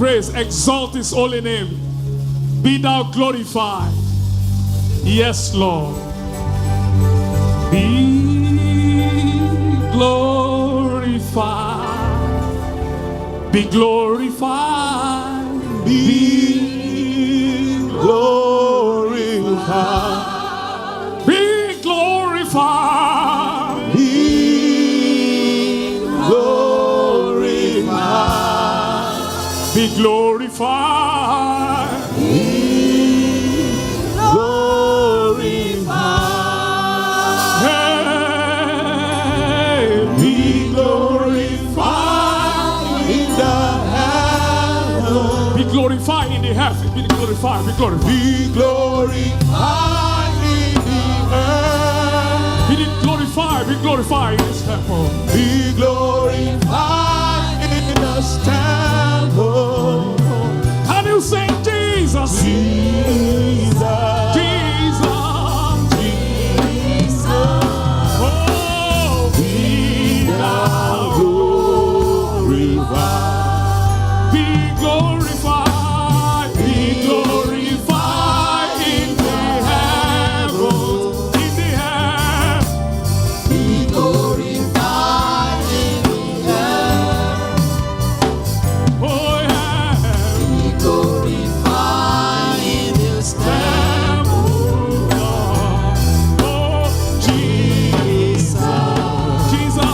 praise. Exalt his holy name. Be thou glorified. Yes, Lord. Be glorified. Be glorified. Be glorified. Be glorified. Be glorified. Be glorified. Glorify in the heavens, be glorified, be glorified. Be glorified in the earth. Be glorified, be glorified in this temple. Be glorified in this temple. Can you sing Jesus? Jesus. Jesus. Jesus. Oh, be thou glorified. Be glorified, be glorified in the heavens, in the heavens. Be glorified in the heavens. Oh yeah. Be glorified in this temple. Oh, Jesus. Jesus.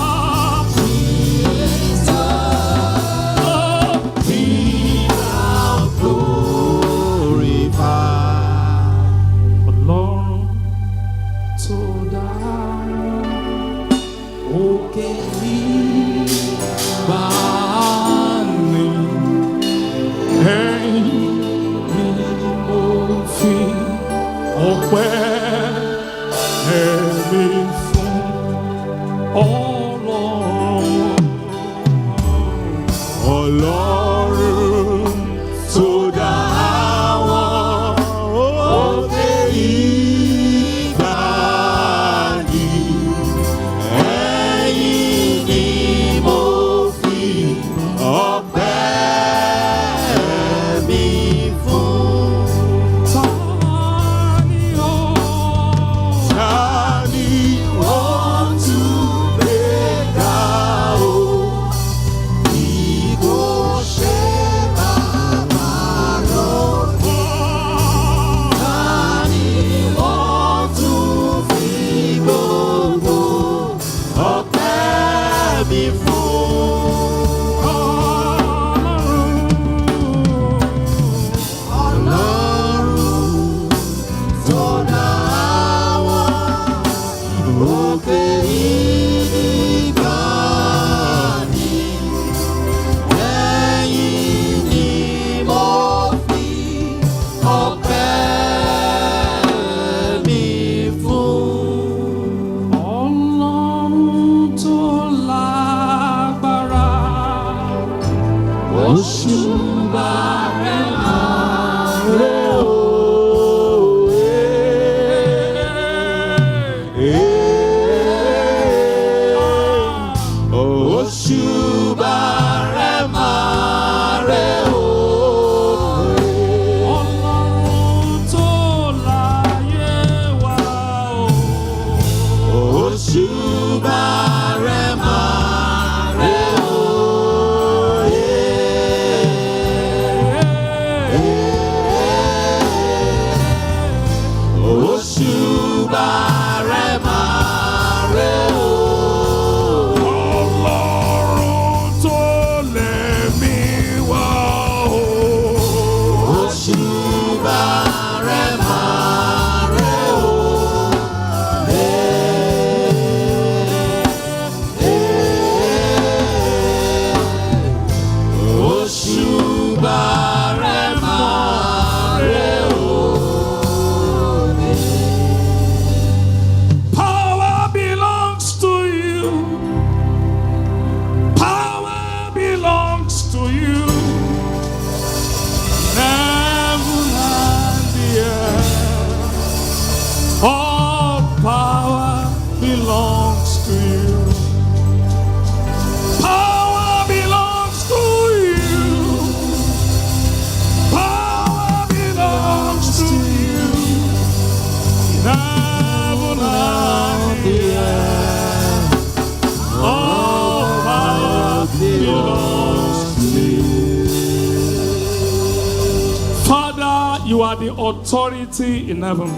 You are the authority in heaven.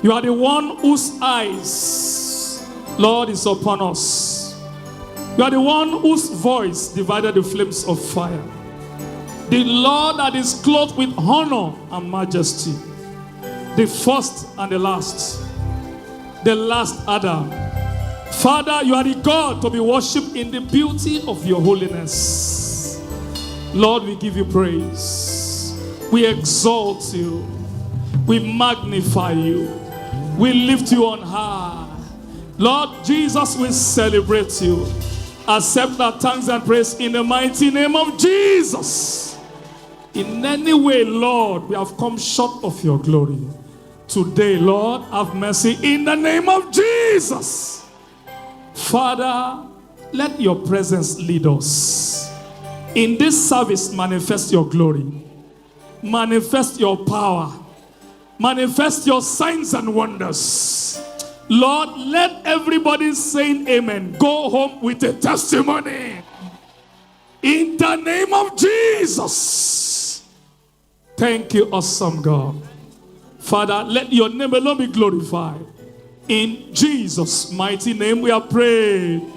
You are the one whose eyes, Lord, is upon us. You are the one whose voice divided the flames of fire. The Lord that is clothed with honor and majesty. The first and the last Adam. Father, you are the God to be worshipped in the beauty of your holiness. Lord, we give you praise. We exalt you. We magnify you. We lift you on high. Lord Jesus, we celebrate you. Accept our thanks and praise in the mighty name of Jesus. In any way, Lord, we have come short of your glory. Today, Lord, have mercy in the name of Jesus. Father, let your presence lead us. In this service, manifest your glory. Manifest your power. Manifest your signs and wonders. Lord, let everybody saying amen go home with a testimony. In the name of Jesus. Thank you, awesome God. Father, let your name alone be glorified. In Jesus' mighty name we are praying.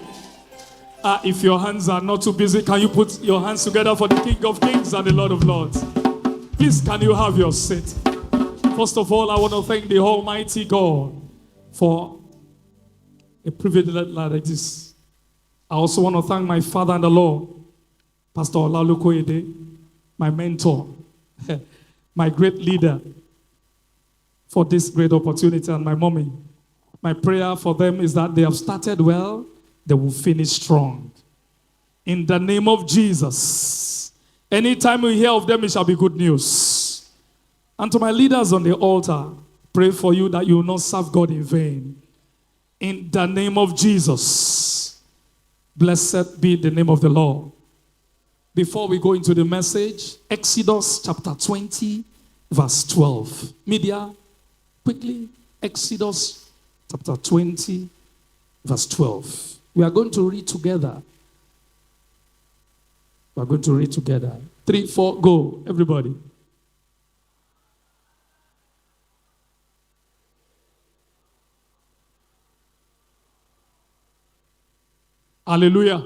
If your hands are not too busy, can you put your hands together for the King of Kings and the Lord of Lords? Please, can you have your seat? First of all, I want to thank the Almighty God for a privilege like this. I also want to thank my Father and the Lord, Pastor Olalukoyede, my mentor, my great leader, for this great opportunity, and my mommy. My prayer for them is that they have started well, they will finish strong. In the name of Jesus. Anytime we hear of them, it shall be good news. And to my leaders on the altar, pray for you that you will not serve God in vain. In the name of Jesus. Blessed be the name of the Lord. Before we go into the message, Exodus chapter 20, verse 12. Media, quickly, Exodus chapter 20, verse 12. We are going to read together. We are going to read together. 3, 4, go, everybody. Hallelujah.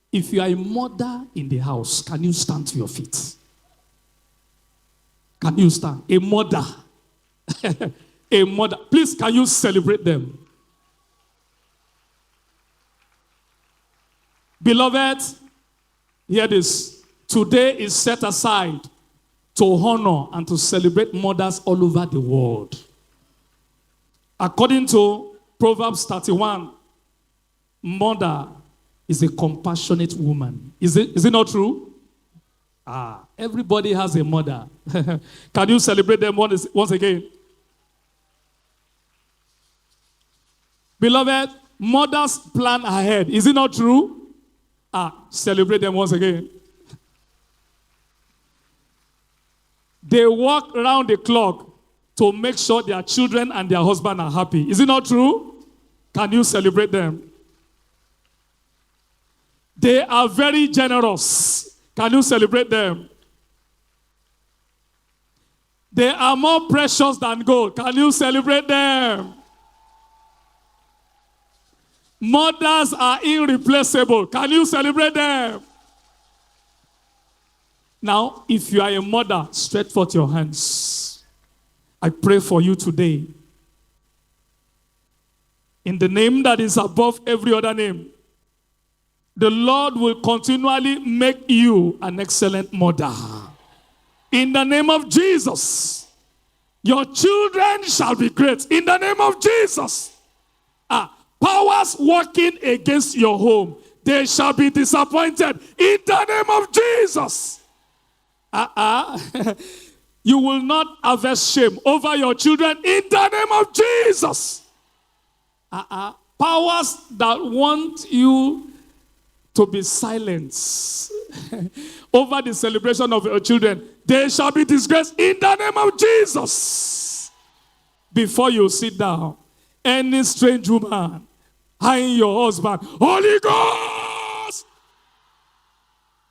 If you are a mother in the house, can you stand to your feet? Can you stand? A mother. A mother. Please, can you celebrate them? Beloved, hear this. Today is set aside to honor and to celebrate mothers all over the world. According to Proverbs 31, mother is a compassionate woman. Is it not true? Everybody has a mother. Can you celebrate them once again? Beloved, mothers plan ahead. Is it not true? Celebrate them once again. They work around the clock to make sure their children and their husband are happy. Is it not true? Can you celebrate them? They are very generous. Can you celebrate them? They are more precious than gold. Can you celebrate them? Mothers are irreplaceable. Can you celebrate them? Now, if you are a mother, stretch forth your hands. I pray for you today. In the name that is above every other name, the Lord will continually make you an excellent mother. In the name of Jesus, your children shall be great. In the name of Jesus. Powers working against your home, they shall be disappointed. In the name of Jesus. You will not have shame over your children. In the name of Jesus. Powers that want you to be silent over the celebration of your children, they shall be disgraced in the name of Jesus. Before you sit down, any strange woman eyeing your husband, Holy Ghost!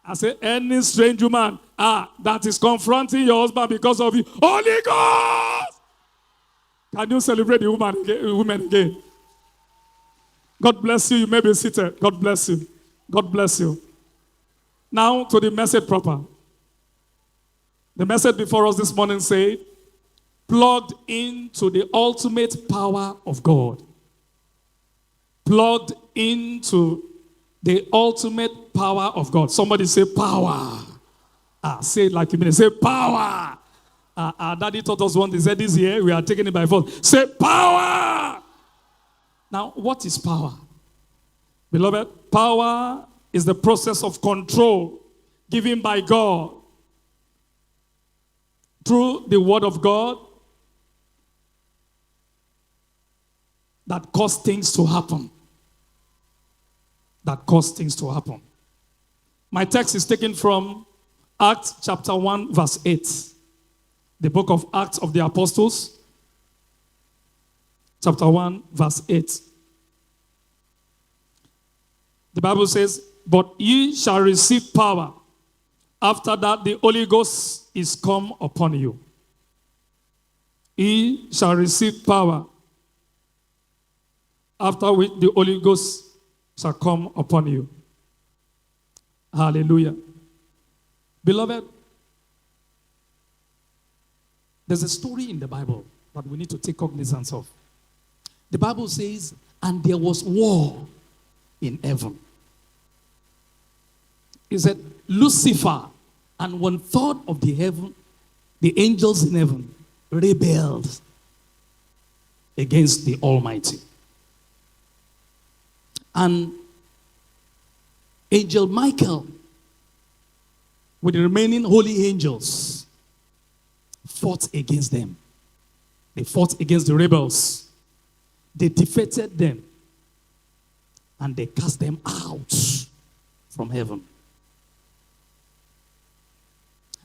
I say, any strange woman that is confronting your husband because of you, Holy Ghost! Can you celebrate the women again? God bless you. You may be seated. God bless you. God bless you. Now to the message proper. The message before us this morning said, plugged into the ultimate power of God. Plugged into the ultimate power of God. Somebody say power. Say it like you mean it. Say power. Our daddy taught us one. He said this year, we are taking it by force. Say power. Now, what is power? Beloved, power is the process of control given by God through the word of God that cause things to happen. That cause things to happen. My text is taken from Acts chapter 1, verse 8. The book of Acts of the Apostles, chapter 1, verse 8. The Bible says, but ye shall receive power. After that, the Holy Ghost is come upon you. Ye shall receive power. After which the Holy Ghost shall come upon you. Hallelujah. Beloved, there's a story in the Bible that we need to take cognizance of. The Bible says, and there was war in heaven. It said, Lucifer and 1/3 of the angels in heaven, rebelled against the Almighty. And Angel Michael, with the remaining holy angels, fought against them. They fought against the rebels. They defeated them. And they cast them out from heaven.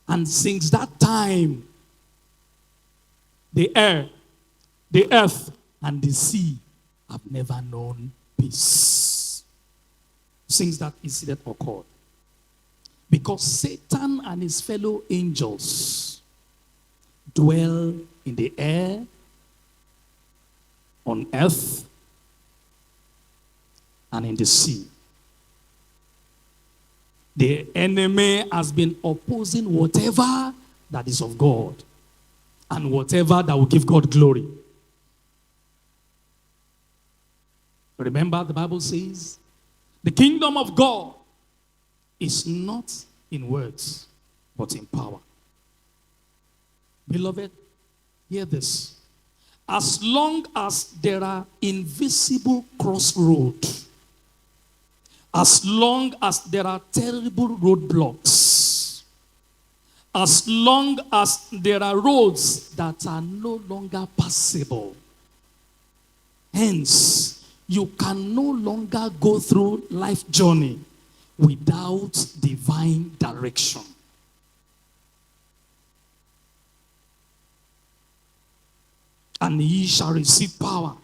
And since that time, the air, the earth, and the sea have never known peace. Since that incident occurred. Because Satan and his fellow angels dwell in the air, on earth, and in the sea. The enemy has been opposing whatever that is of God and whatever that will give God glory. Remember, the Bible says, the kingdom of God is not in words, but in power. Beloved, hear this. As long as there are invisible crossroads, as long as there are terrible roadblocks, as long as there are roads that are no longer passable, hence, you can no longer go through life journey without divine direction. And ye shall receive power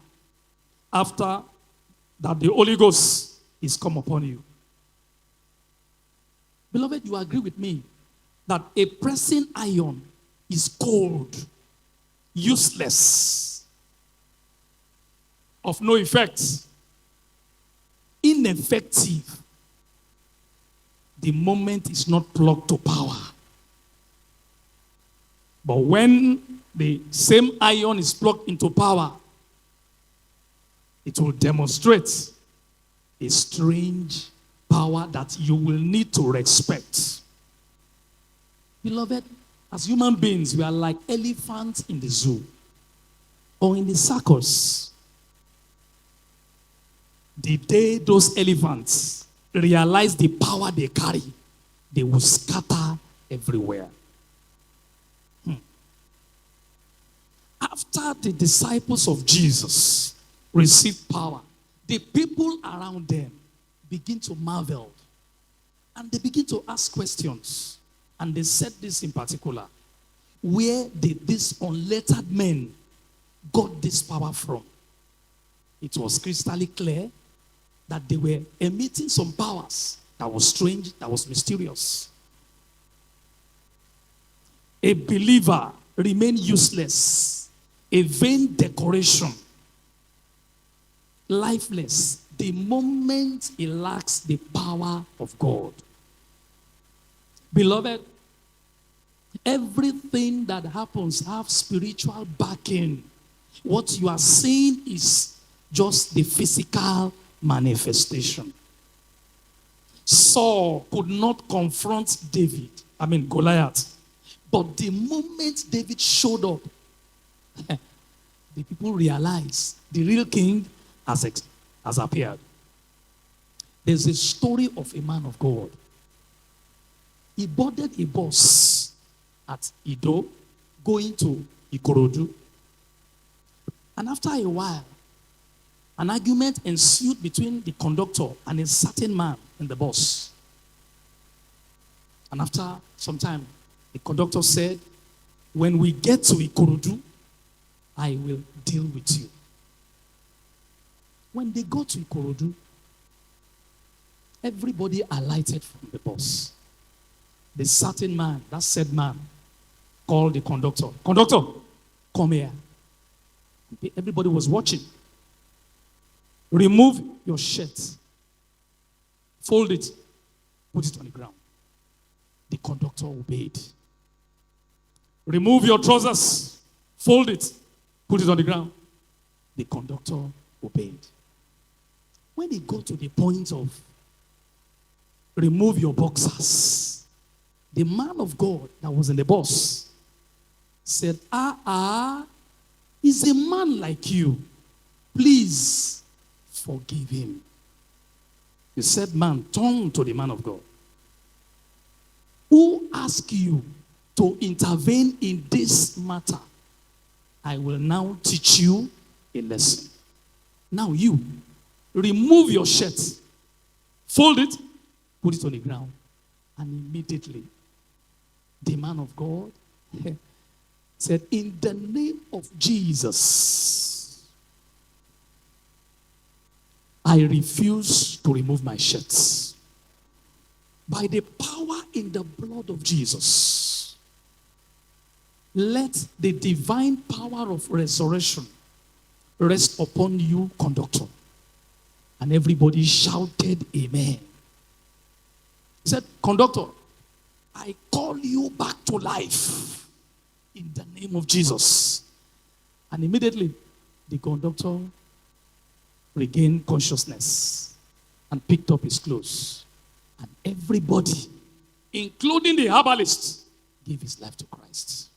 after that the Holy Ghost is come upon you. Beloved, you agree with me that a pressing iron is cold, useless, of no effect, ineffective, the moment is not plugged to power. But when the same iron is plugged into power, it will demonstrate a strange power that you will need to respect. Beloved, as human beings, we are like elephants in the zoo or in the circus. The day those elephants realize the power they carry, they will scatter everywhere. After the disciples of Jesus received power, the people around them begin to marvel. And they begin to ask questions. And they said this in particular. Where did these unlettered men got this power from? It was crystal clear that they were emitting some powers that was strange, that was mysterious. A believer remains useless, a vain decoration, lifeless, the moment he lacks the power of God. Beloved, everything that happens have spiritual backing. What you are seeing is just the physical manifestation. Saul could not confront Goliath. But the moment David showed up, the people realized the real king has appeared. There's a story of a man of God. He boarded a bus at Ido going to Ikorodu. And after a while, an argument ensued between the conductor and a certain man in the bus. And after some time, the conductor said, when we get to Ikorodu, I will deal with you. When they got to Ikorodu, everybody alighted from the bus. The certain man, that said man, called the conductor. Conductor, come here. Everybody was watching. Remove your shirt. Fold it. Put it on the ground. The conductor obeyed. Remove your trousers. Fold it. Put it on the ground. The conductor obeyed. When he got to the point of remove your boxers, the man of God that was in the bus said, he's a man like you. Please forgive him. The said man turned to the man of God. Who asked you to intervene in this matter? I will now teach you a lesson. Now you, remove your shirt, fold it, put it on the ground, and immediately the man of God said, in the name of Jesus, I refuse to remove my shirts. By the power in the blood of Jesus, let the divine power of resurrection rest upon you, conductor. And everybody shouted, amen. He said, conductor, I call you back to life in the name of Jesus. And immediately, the conductor regained consciousness and picked up his clothes. And everybody, including the herbalist, gave his life to Christ.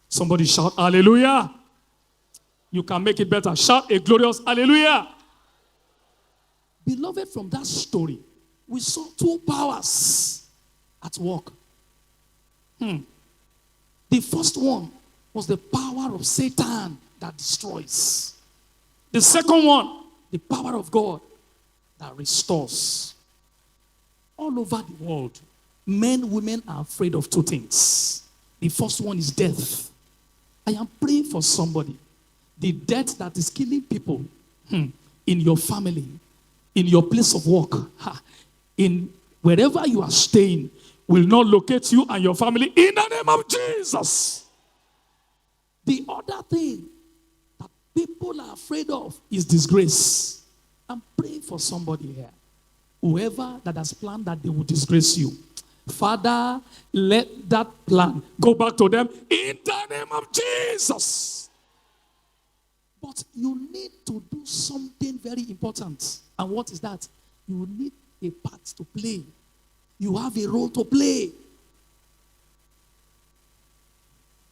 Somebody shout, hallelujah. You can make it better. Shout a glorious hallelujah. Beloved, from that story, we saw two powers at work. The first one was the power of Satan that destroys. The second one, the power of God that restores. All over the world, men, women are afraid of two things. The first one is death. I am praying for somebody. The death that is killing people in your family, in your place of work, in wherever you are staying, will not locate you and your family in the name of Jesus. The other thing that people are afraid of is disgrace. I'm praying for somebody here. Whoever that has planned that they will disgrace you, Father, let that plan go back to them in the name of Jesus. But you need to do something very important. And what is that? You need a part to play. You have a role to play.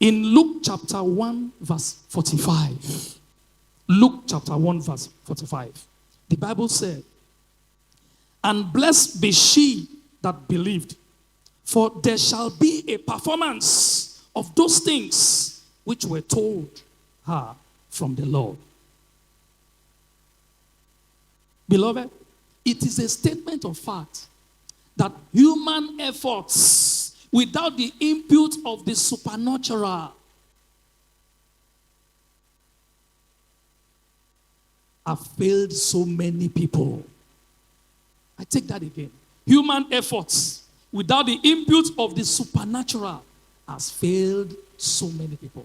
In Luke chapter 1 verse 45. Luke chapter 1 verse 45. The Bible said, and blessed be she that believed, for there shall be a performance of those things which were told her from the Lord. Beloved, it is a statement of fact that human efforts without the input of the supernatural have failed so many people. I take that again. Human efforts without the input of the supernatural has failed so many people.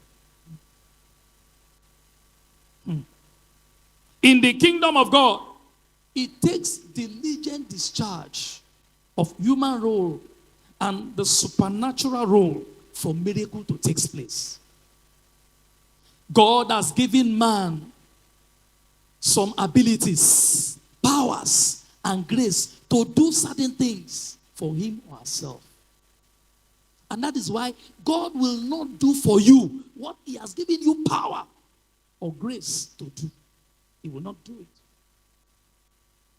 In the kingdom of God, it takes diligent discharge of human role and the supernatural role for miracle to take place. God has given man some abilities, powers, and grace to do certain things for him or herself. And that is why God will not do for you what he has given you power or grace to do. He will not do it.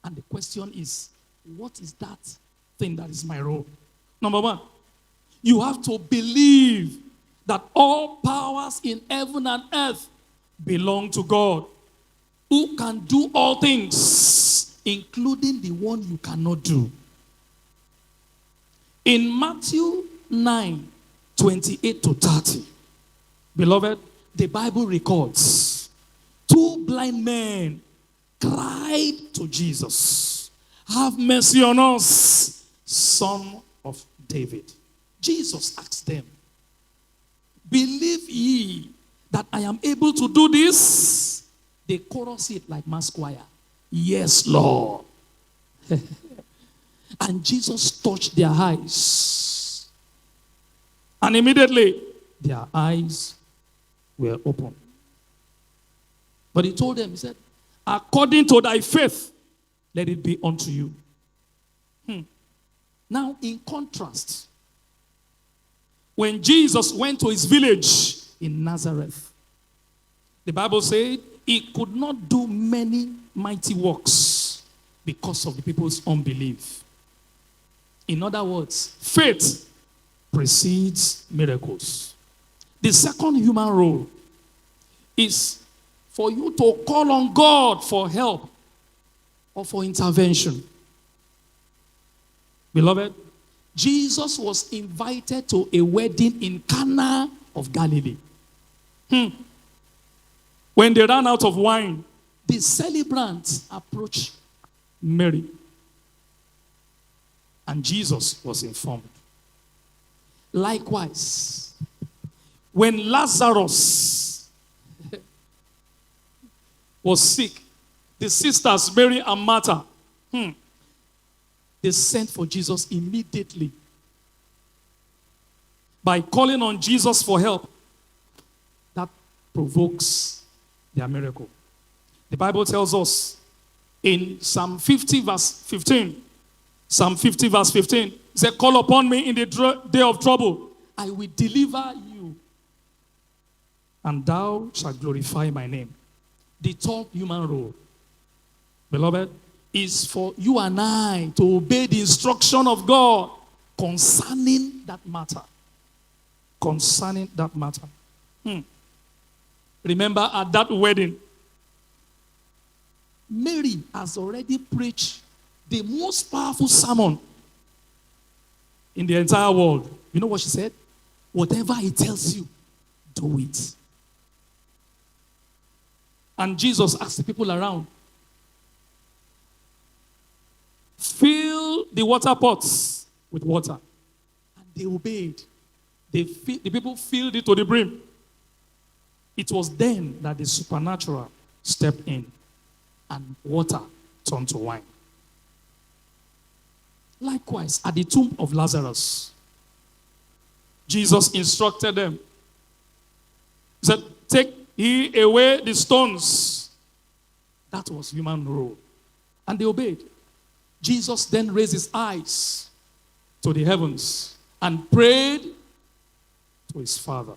And the question is, what is that thing that is my role? Number one, you have to believe that all powers in heaven and earth belong to God, who can do all things, including the one you cannot do. In Matthew 9:28-30, beloved, the Bible records 2 blind men cried to Jesus, "Have mercy on us, Son of David." Jesus asked them, "Believe ye that I am able to do this?" They chorus it like mass choir. "Yes, Lord." And Jesus touched their eyes. And immediately, their eyes were open. But he told them, he said, "According to thy faith, let it be unto you." Now, in contrast, when Jesus went to his village in Nazareth, the Bible said he could not do many mighty works because of the people's unbelief. In other words, faith precedes miracles. The second human role is for you to call on God for help or for intervention. Beloved, Jesus was invited to a wedding in Cana of Galilee. When they ran out of wine, the celebrants approached Mary. And Jesus was informed. Likewise, when Lazarus was sick, the sisters Mary and Martha, they sent for Jesus immediately by calling on Jesus for help. That provokes their miracle. The Bible tells us in Psalm 50 verse 15, Psalm 50 verse 15, it said, "Call upon me in the day of trouble. I will deliver you, and thou shalt glorify my name." The third human role, beloved, is for you and I to obey the instruction of God concerning that matter. Concerning that matter. Remember at that wedding, Mary has already preached the most powerful sermon in the entire world. You know what she said? "Whatever he tells you, do it." And Jesus asked the people around, "Fill the water pots with water." And they obeyed. The people filled it to the brim. It was then that the supernatural stepped in and water turned to wine. Likewise, at the tomb of Lazarus, Jesus instructed them. He said, "Take ye away the stones." That was human rule. And they obeyed. Jesus then raised his eyes to the heavens and prayed to his Father.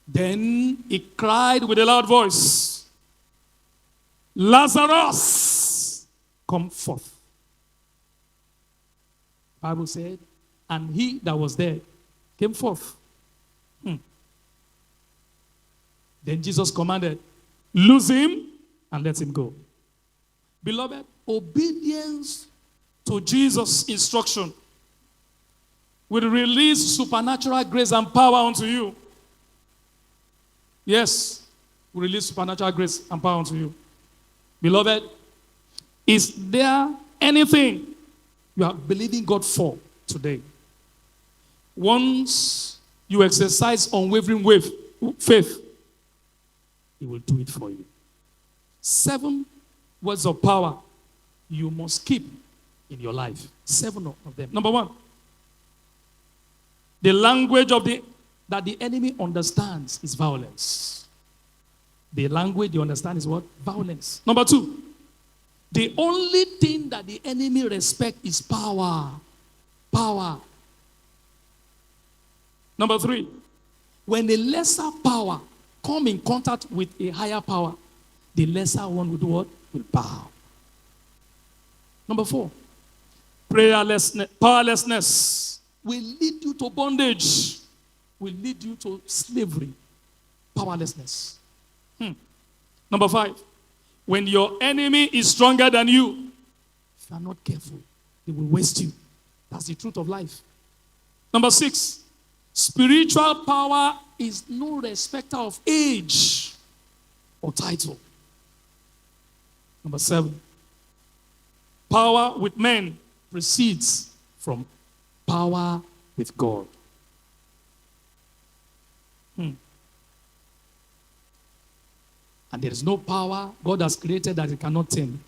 Then he cried with a loud voice, "Lazarus, come forth." The Bible said, and he that was dead came forth. Then Jesus commanded, "Loose him and let him go." Beloved, obedience to Jesus' instruction will release supernatural grace and power unto you. Yes, will release supernatural grace and power unto you. Beloved, is there anything you are believing God for today, once you exercise unwavering faith, He will do it for you. 7 words of power you must keep in your life. 7 of them. Number 1, the language that the enemy understands is violence. The language they understand is what? Violence. Number 2, the only thing that the enemy respects is power. Power. Number 3, when a lesser power come in contact with a higher power, the lesser one will do what? Will bow. Number 4, powerlessness will lead you to bondage, will lead you to slavery. Powerlessness. Number 5, when your enemy is stronger than you, if you are not careful, they will waste you. That's the truth of life. Number 6, spiritual power is no respecter of age or title. Number 7, power with men proceeds from power with God. And there is no power God has created that He cannot tame.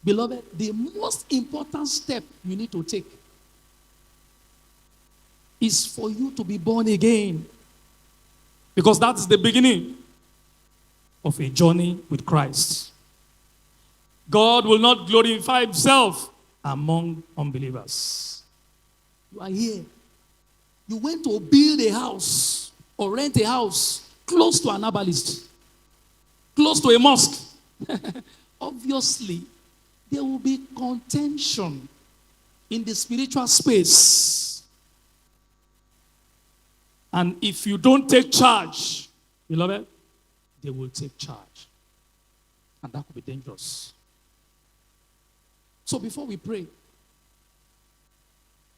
Beloved, the most important step you need to take is for you to be born again. Because that is the beginning of a journey with Christ. God will not glorify Himself among unbelievers. You are here. You went to build a house or rent a house close to an herbalist, close to a mosque. Obviously, there will be contention in the spiritual space. And if you don't take charge, beloved, they will take charge. And that could be dangerous. So before we pray,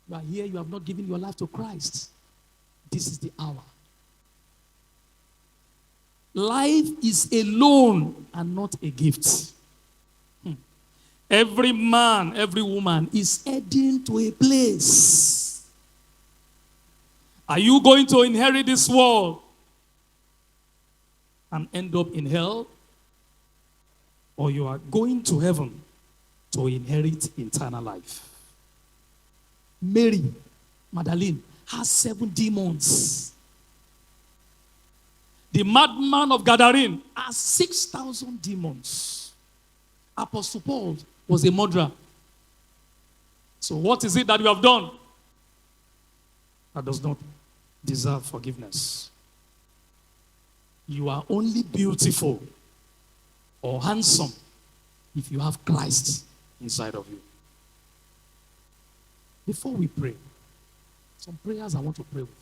you are here, you have not given your life to Christ. This is the hour. Life is a loan and not a gift. Every man, every woman is heading to a place. Are you going to inherit this world and end up in hell? Or you are going to heaven to inherit eternal life? Mary Magdalene has 7 demons. The madman of Gadarene has 6,000 demons. Apostle Paul was a murderer. So what is it that you have done that does not deserve forgiveness? You are only beautiful or handsome if you have Christ inside of you. Before we pray, some prayers I want to pray with you.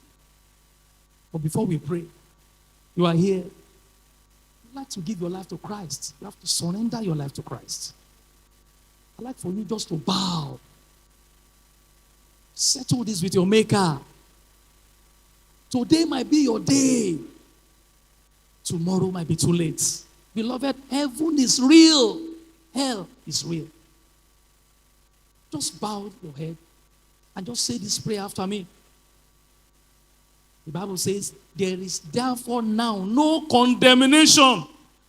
But before we pray, you are here. You'd like to give your life to Christ. You have to surrender your life to Christ. I'd like for you just to bow. Settle this with your Maker. Today might be your day. Tomorrow might be too late. Beloved, heaven is real. Hell is real. Just bow your head and just say this prayer after me. The Bible says, there is therefore now no condemnation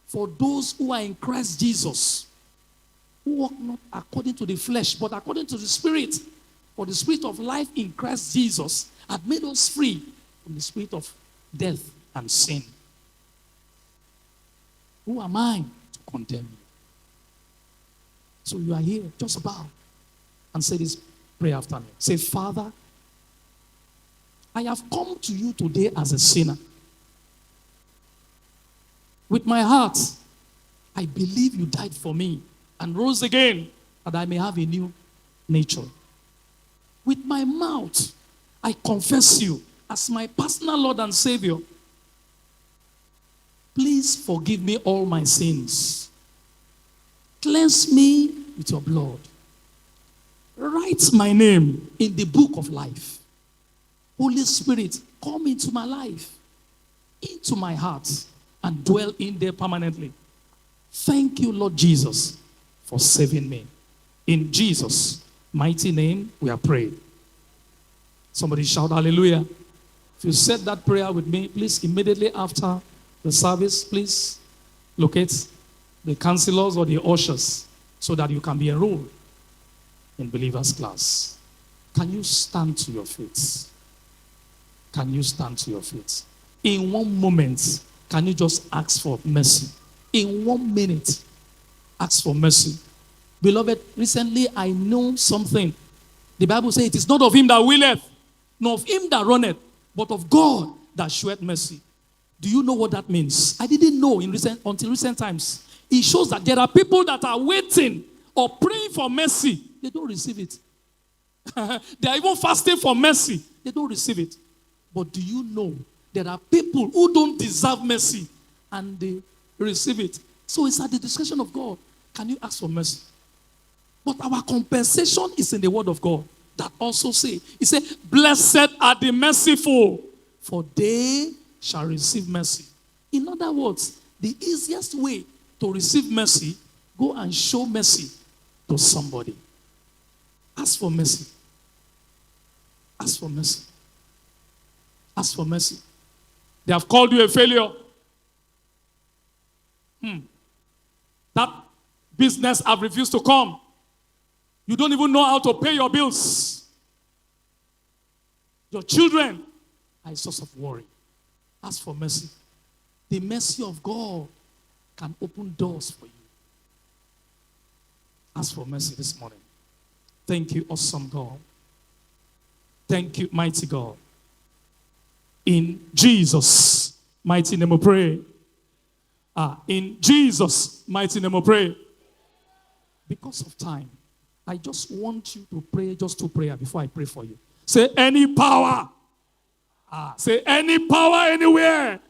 for those who are in Christ Jesus, who walk not according to the flesh, but according to the Spirit. For the Spirit of life in Christ Jesus had made us free from the spirit of death and sin. Who am I to condemn you? So you are here, just bow and say this prayer after me. Say, Father, I have come to you today as a sinner. With my heart, I believe you died for me and rose again that I may have a new nature. With my mouth, I confess you as my personal Lord and Savior. Please forgive me all my sins. Cleanse me with your blood. Write my name in the book of life. Holy Spirit, come into my life, into my heart, and dwell in there permanently. Thank you, Lord Jesus, for saving me. In Jesus' mighty name, we are praying. Somebody shout hallelujah. If you said that prayer with me, please immediately after the service, please locate the counselors or the ushers so that you can be enrolled in believers class. Can you stand to your feet? Can you stand to your feet? In one moment, can you just ask for mercy? In 1 minute, ask for mercy. Beloved, recently I know something. The Bible says it is not of him that willeth, nor of him that runneth, but of God that showeth mercy. Do you know what that means? I didn't know until recent times. It shows that there are people that are waiting or praying for mercy. They don't receive it. They are even fasting for mercy. They don't receive it. But do you know there are people who don't deserve mercy and they receive it? So it's at the discretion of God. Can you ask for mercy? But our compensation is in the word of God that also say, he said, blessed are the merciful, for they shall receive mercy. In other words, the easiest way to receive mercy, go and show mercy to somebody. Ask for mercy. Ask for mercy. Ask for mercy. They have called you a failure. That business have refused to come. You don't even know how to pay your bills. Your children are a source of worry. Ask for mercy. The mercy of God can open doors for you. Ask for mercy this morning. Thank you, awesome God. Thank you, mighty God. In Jesus' mighty name we pray. In Jesus' mighty name we pray. Because of time, I just want you to pray just two prayers before I pray for you. Say any power. Say any power anywhere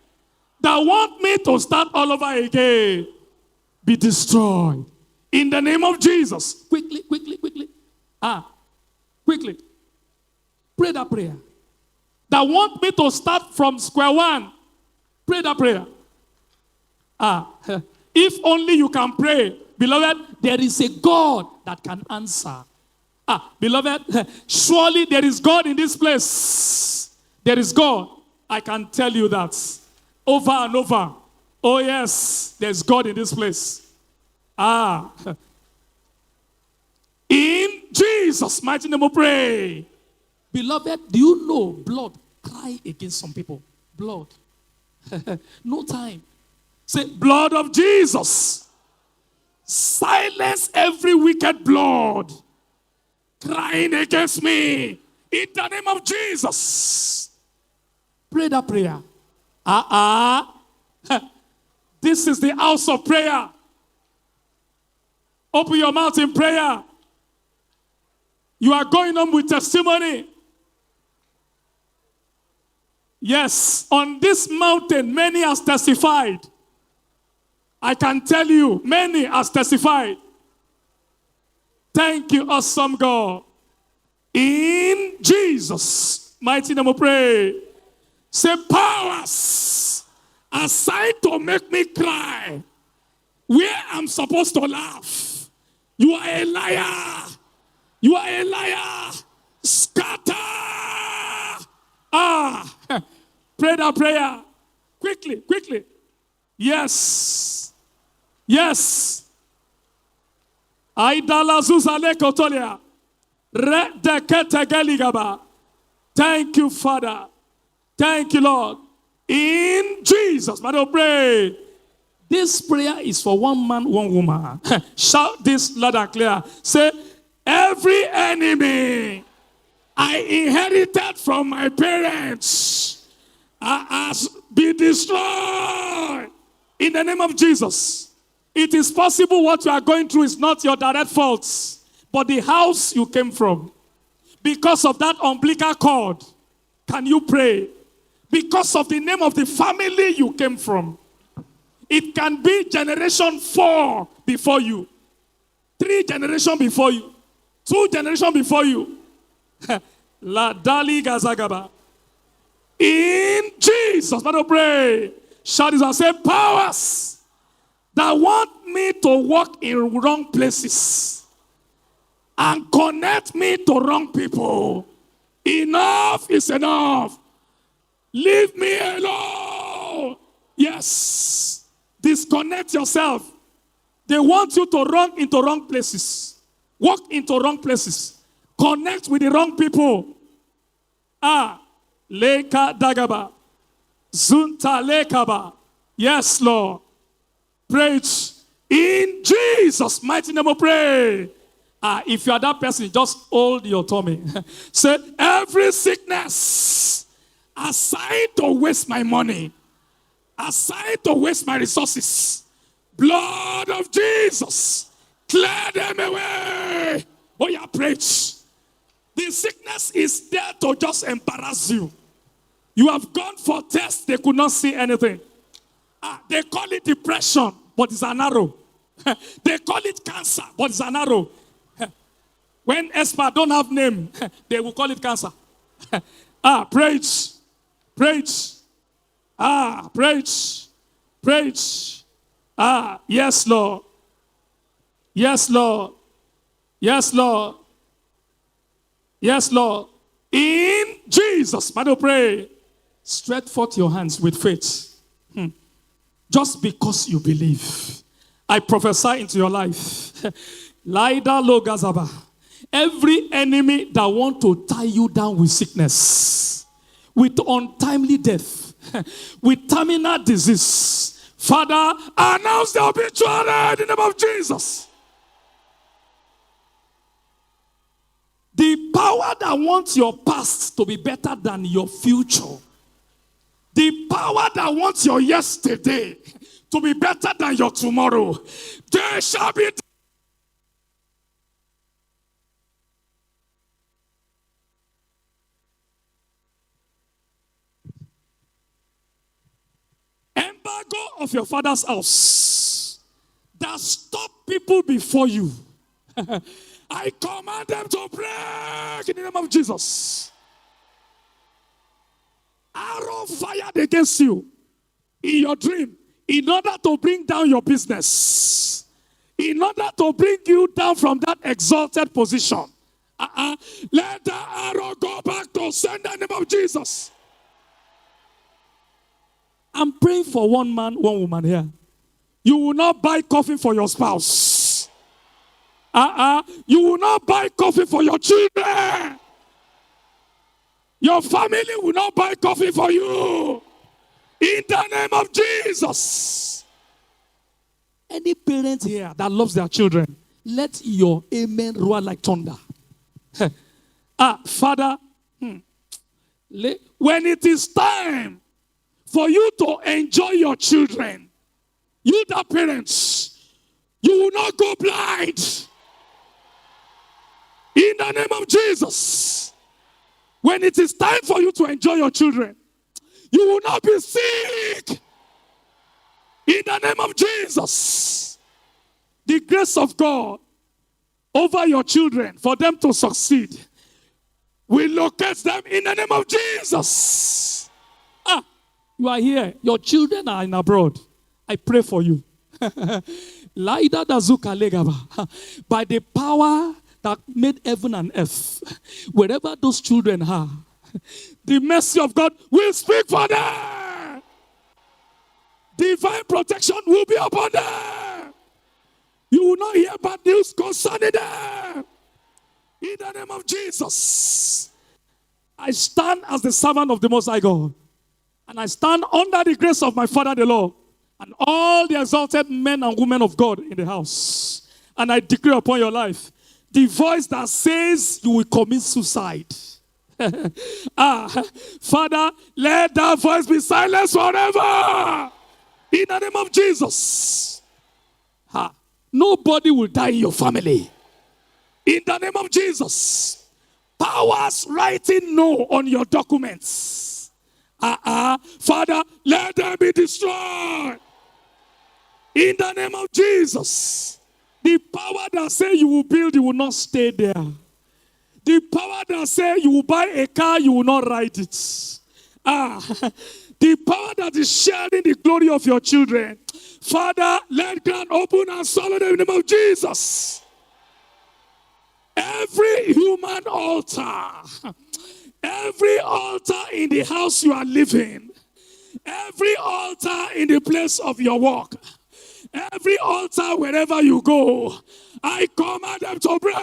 that want me to start all over again, be destroyed. In the name of Jesus. Quickly. Quickly. Pray that prayer. That want me to start from square one. Pray that prayer. If only you can pray. Beloved, there is a God that can answer. Beloved, surely there is God in this place. There is God. I can tell you that. Over and over. Oh yes, there's God in this place. In Jesus' mighty name we pray. Beloved, do you know blood cry against some people? Blood. No time. Say, blood of Jesus. Silence every wicked blood crying against me. In the name of Jesus. Pray that prayer. This is the house of prayer. Open your mouth in prayer. You are going on with testimony. Yes, on this mountain, many has testified. I can tell you, many has testified. Thank you, awesome God. In Jesus' mighty name we pray. Say, powers assigned to make me cry where I'm supposed to laugh. You are a liar. You are a liar. Scatter. Pray that prayer. Quickly. Yes. Aidala zuzale kotolia. Re dekete geligaba. Thank you, Father. Thank you, Lord. In Jesus' name, I pray. This prayer is for one man, one woman. Shout this loud and clear. Say, every enemy I inherited from my parents has been destroyed. In the name of Jesus. It is possible what you are going through is not your direct fault, but the house you came from. Because of that umbilical cord, can you pray? Because of the name of the family you came from. It can be generation 4 before you. 3 generations before you. 2 generations before you. La Dali Gazagaba. In Jesus, let us pray. Shout this and say, powers that want me to walk in wrong places and connect me to wrong people. Enough is enough. Leave me alone. Yes. Disconnect yourself. They want you to run into wrong places. Walk into wrong places. Connect with the wrong people. Leka Dagaba. Zunta Lekaba. Yes, Lord. Preach. In Jesus' mighty name we pray. If you are that person, just hold your tummy. Say, every sickness assigned to waste my money, assigned to waste my resources, blood of Jesus, clear them away. Oh, yeah, preach. The sickness is there to just embarrass you. You have gone for tests, they could not see anything. They call it depression, but it's an arrow. They call it cancer, but it's an arrow. When experts don't have name, they will call it cancer. Preach. Preach. Preach. Preach. Yes, Lord. Yes, Lord. Yes, Lord. Yes, Lord. In Jesus, I pray. Stretch forth your hands with faith. Just because you believe. I prophesy into your life. Laida Logazaba. Every enemy that want to tie you down with sickness, with untimely death, with terminal disease, Father, announce the obituary in the name of Jesus. The power that wants your past to be better than your future, the power that wants your yesterday to be better than your tomorrow, they shall be. Embargo of your father's house that stop people before you. I command them to break in the name of Jesus. Arrow fired against you in your dream in order to bring down your business, in order to bring you down from that exalted position. Let the arrow go back to send the name of Jesus. I'm praying for one man, one woman here. You will not buy coffee for your spouse. You will not buy coffee for your children. Your family will not buy coffee for you. In the name of Jesus. Any parent here that loves their children, let your amen roar like thunder. Father, when it is time for you to enjoy your children, you the parents, you will not go blind. In the name of Jesus. When it is time for you to enjoy your children, you will not be sick. In the name of Jesus. The grace of God over your children for them to succeed will locate them in the name of Jesus. You are here. Your children are in abroad. I pray for you. Laida dazuka legaba. By the power that made heaven and earth, wherever those children are, the mercy of God will speak for them. Divine protection will be upon them. You will not hear bad news concerning them. In the name of Jesus, I stand as the servant of the Most High God, and I stand under the grace of my Father the Lord, and all the exalted men and women of God in the house. And I decree upon your life, the voice that says you will commit suicide. Father, let that voice be silenced forever. In the name of Jesus. Nobody will die in your family. In the name of Jesus. Powers writing no on your documents. Father, let them be destroyed. In the name of Jesus. The power that say you will build, you will not stay there. The power that say you will buy a car, you will not ride it. The power that is sharing the glory of your children. Father, let God open and swallow them in the name of Jesus. Every human altar, every altar in the house you are living, every altar in the place of your work, every altar wherever you go, I command them to break.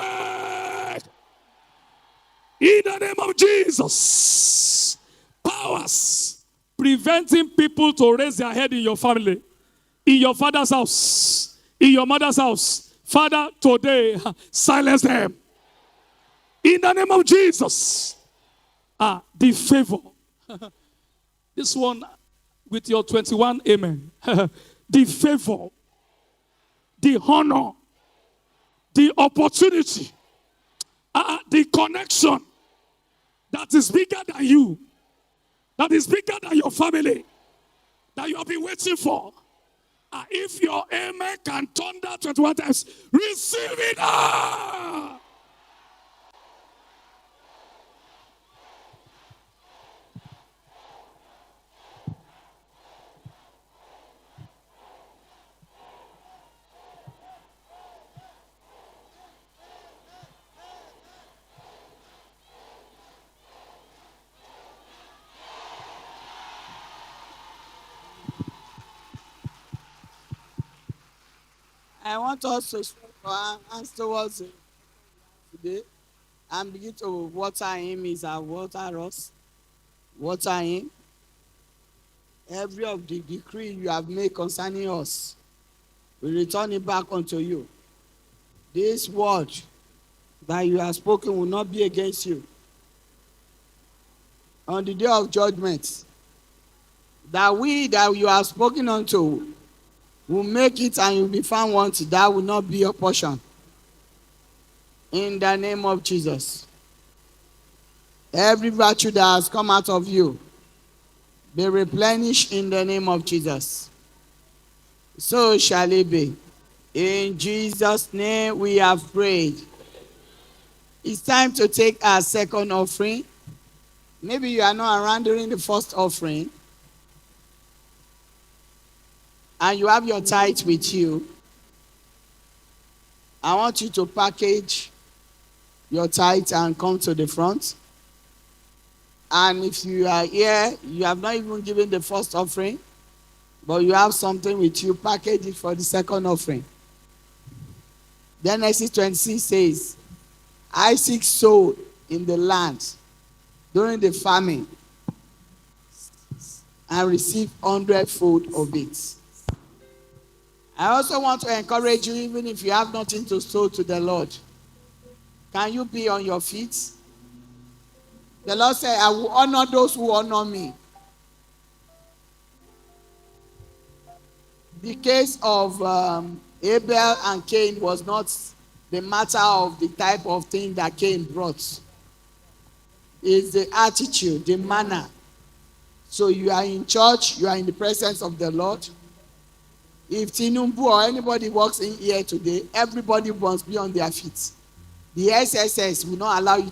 In the name of Jesus. Powers preventing people to raise their head in your family, in your father's house, in your mother's house. Father, today, silence them. In the name of Jesus. The favor. This one with your 21 amen. The favor, the honor, the opportunity, the connection that is bigger than you, that is bigger than your family, that you have been waiting for. If your amen can thunder 21 times, receive it. I want us to stretch our hands towards him today and begin to water him. Is our water us. Water him. Every of the decree you have made concerning us, we return it back unto you. This word that you have spoken will not be against you. On the day of judgment, that we that you have spoken unto will make it and you'll be found wanting. That will not be your portion. In the name of Jesus. Every virtue that has come out of you, be replenished in the name of Jesus. So shall it be. In Jesus' name we have prayed. It's time to take our second offering. Maybe you are not around during the first offering, and you have your tithe with you. I want you to package your tithe and come to the front. And if you are here, you have not even given the first offering, but you have something with you, package it for the second offering. Genesis 26 says, Isaac sowed in the land during the famine and received 100-fold of it. I also want to encourage you, even if you have nothing to sow to the Lord, can you be on your feet? The Lord said, I will honor those who honor me. The case of Abel and Cain was not the matter of the type of thing that Cain brought. It's the attitude, the manner. So you are in church, you are in the presence of the Lord. If Tinumbu or anybody walks in here today, everybody must be on their feet. The SSS will not allow you to